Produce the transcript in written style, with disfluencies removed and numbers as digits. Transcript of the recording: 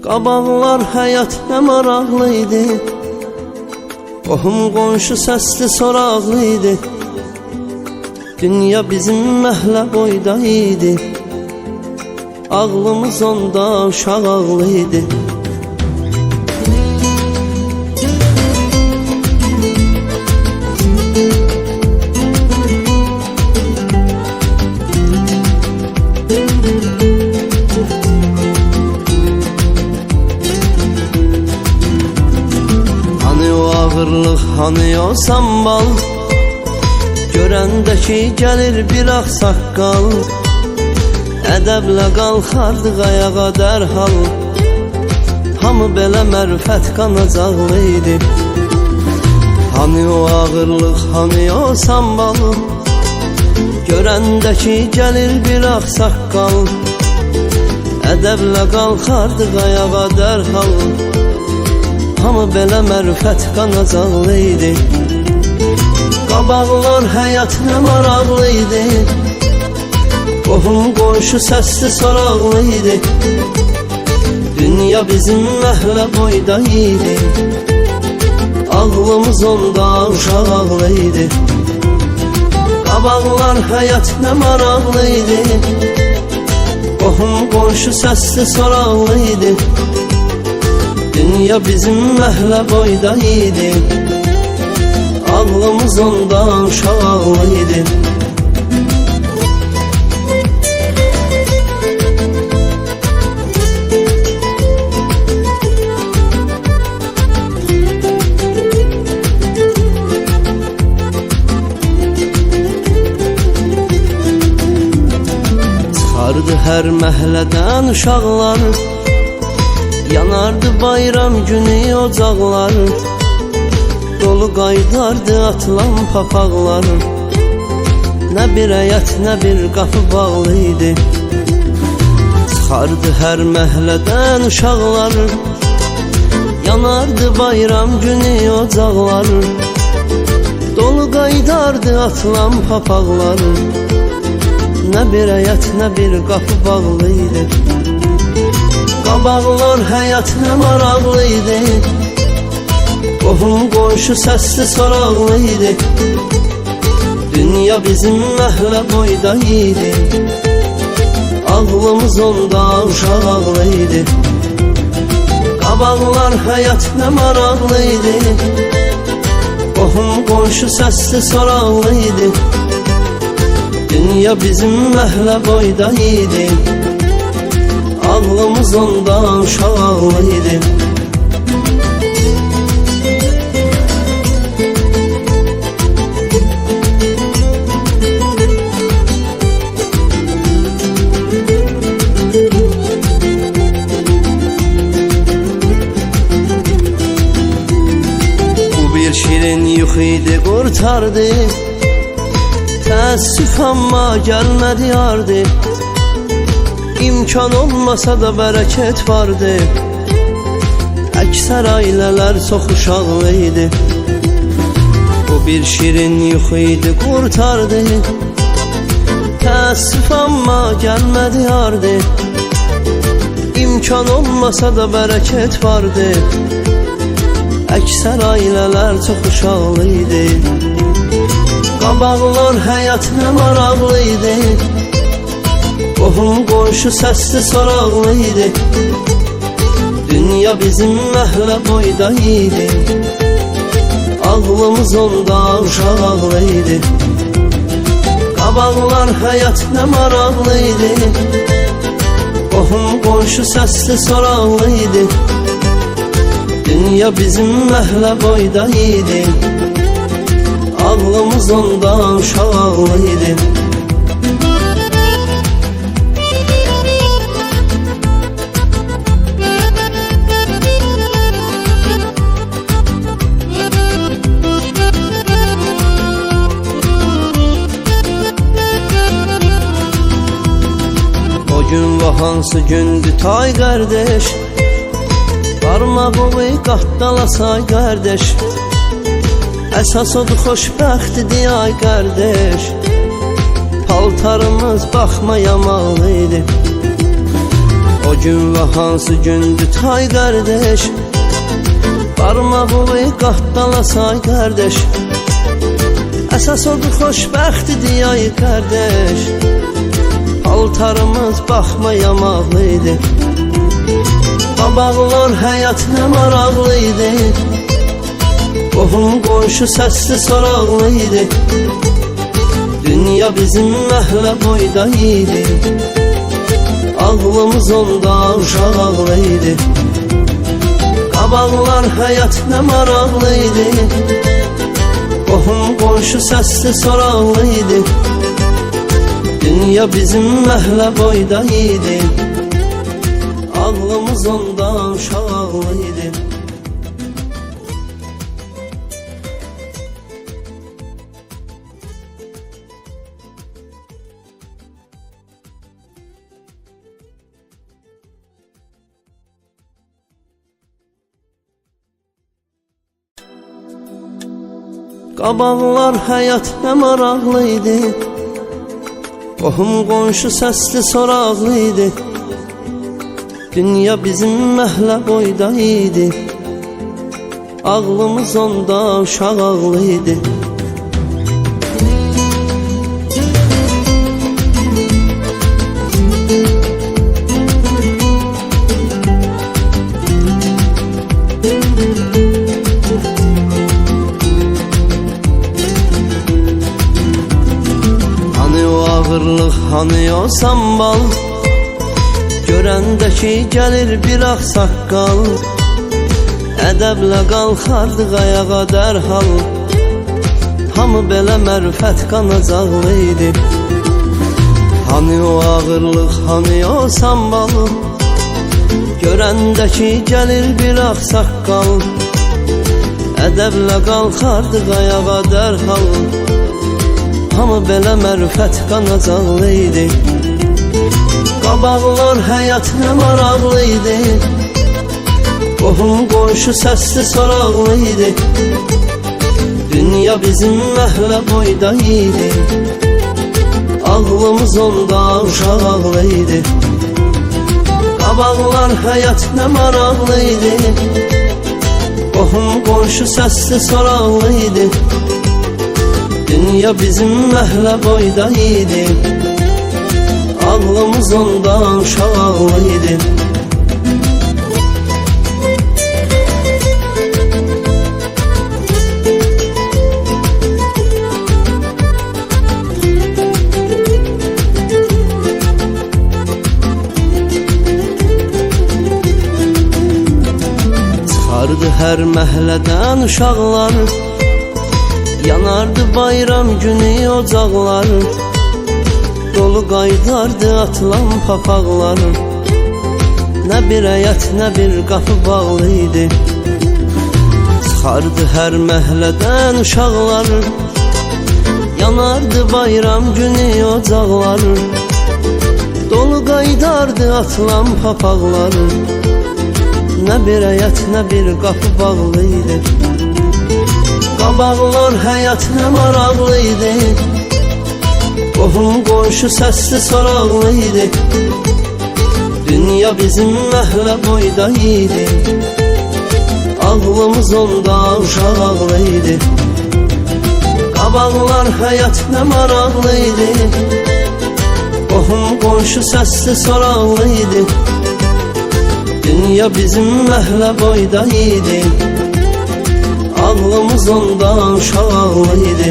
Qabaqlar həyat nə maraqlıydı, qohum qonşu səsli soraqlıydı. Dünya bizim məhlə boyda idi, ağlımız onda uşaq ağlıydı. Ağırlıq hani o sambal, görəndəki gəlir bir ağsaqqal. Ədəblə qalxardıq ayağa dərhal, hamı belə mərifət qanacaqlıydı. Hani o ağırlıq, hani o sambal, görəndəki gəlir bir ağsaqqal. Ədəblə qalxardıq ayağa dərhal, hamı belə mərifət qanacaqlıydı. Qabaqlar həyat nə maraqlıydı, qohum qonşu səsli soraqlıydı. Dünya bizim məhlə boyda idi, ağlımız onda uşaq ağlıydı. Qabaqlar həyat nə maraqlıydı, qohum qonşu səsli soraqlıydı. Dünya bizim məhlə boyda idi, ağlımız onda uşaq ağlıydı. Çıxardı hər məhlədən uşaqlar, yanardı bayram günü ocaqlar. Dolu qaydardı atılan papaqlar, nə bir həyət, nə bir qapı bağlıydı. Çıxardı hər məhlədən uşaqlar, yanardı bayram günü ocaqlar. Dolu qaydardı atılan papaqlar, nə bir həyət, nə bir qapı bağlıydı. Qabaqlar həyat nə maraqlıydı, qohum qonşu səsli soraqlıydı. Dünya bizim məhlə boyda idi, ağlımız onda uşaq ağlıydı. Qabaqlar həyat nə maraqlıydı, qohum qonşu səsli soraqlıydı. Dünya bizim məhlə boyda idi, ağlımız onda uşaq ağlıydı. Bu bir şirin yux idi, qurtardı. Təəssüf amma gəlmədi yardı, İmkan olmasa da bərəkət vardı. Əksər ailələr çox uşaqlıydı. Bu bir şirin yux idi, qurtardı. Təəssüf amma gəlmədi yardı, İmkan olmasa da bərəkət vardı. Əksər ailələr çox uşaqlıydı. Qabaqlar həyat nə maraqlıydı, qohum qonşu səsli soraqlıydı. Dünya bizim məhlə boyda idi, ağlımız onda uşaq ağlıydı. Qabaqlar həyat nə maraqlıydı, qohum qonşu səsli soraqlıydı. Dünya bizim məhlə boyda idi, ağlımız onda uşaq ağlıydı. Gün və hansı gündür tay qardeş, barmağı qatdalasay qardeş. Əsas odur xoşbəxtdir ay qardeş, paltarımız baxma yamalıydı. O gün ve hansı gündü tay kardeş, barmağı qatdalasay kardeş. Əsas odur xoşbəxtidir ay kardeş, paltarımız baxmaya mağlıydı. Qabaqlar həyat nə maraqlıydı, qohum qonşu səsli soraqlıydı. Dünya bizim məhlə boyda idi, ağlımız onda uşaq ağlıydı. Qabaqlar həyat nə maraqlıydı, qohum qonşu səsli soraqlıydı. Dünya bizim məhlə boyda idi, ağlımız onda uşaq ağlıydı. Qabaqlar həyat nə maraqlıydı, qohum qonşu səsli soraqlıydı. Dünya bizim məhlə boyda idi, ağlımız onda uşaq ağlıydı. Hani o sambal, görəndə ki gəlir bir ağsaqqal, ədəblə qalxardıq ayağa dərhal. Hamı belə mərifət qanacaqlıydı. Hani o ağırlıq, hani o sambal, görəndə ki gəlir bir ağsaqqal, ədəblə qalxardıq ayağa dərhal. Hamı belə mərifət qanacaqlıydı. Qabaqlar həyat nə maraqlıydı, qohum qonşu səsli soraqlıydı. Dünya bizim məhlə boyda idi, ağlımız onda uşaq ağlıydı. Qabaqlar həyat nə maraqlıydı, qohum qonşu səsli soraqlıydı. Dünya bizim məhlə boyda idi, ağlımız onda uşaq ağlıydı. Çıxardı hər məhəllədən uşaqlar, yanardı bayram günü ocaqlar, dolu qaydardı atılan papaqlar. Nə bir həyat, nə bir qapı bağlıydı. Çıxardı hər məhəllədən uşaqlar, yanardı bayram günü ocaqlar, dolu qaydardı atılan papaqlar. Nə bir həyat, nə bir qapı bağlıydı. Qabaqlar həyat nə maraqlıydı, qohum qonşu səsli soraqlıydı. Dünya bizim məhlə boyda idi, ağlımız onda uşaq ağlıydı. Qabaqlar həyat nə maraqlıydı, qohum qonşu səsli soraqlıydı. Dünya bizim məhlə boyda idi, ağlımız onda uşaq ağlıydı.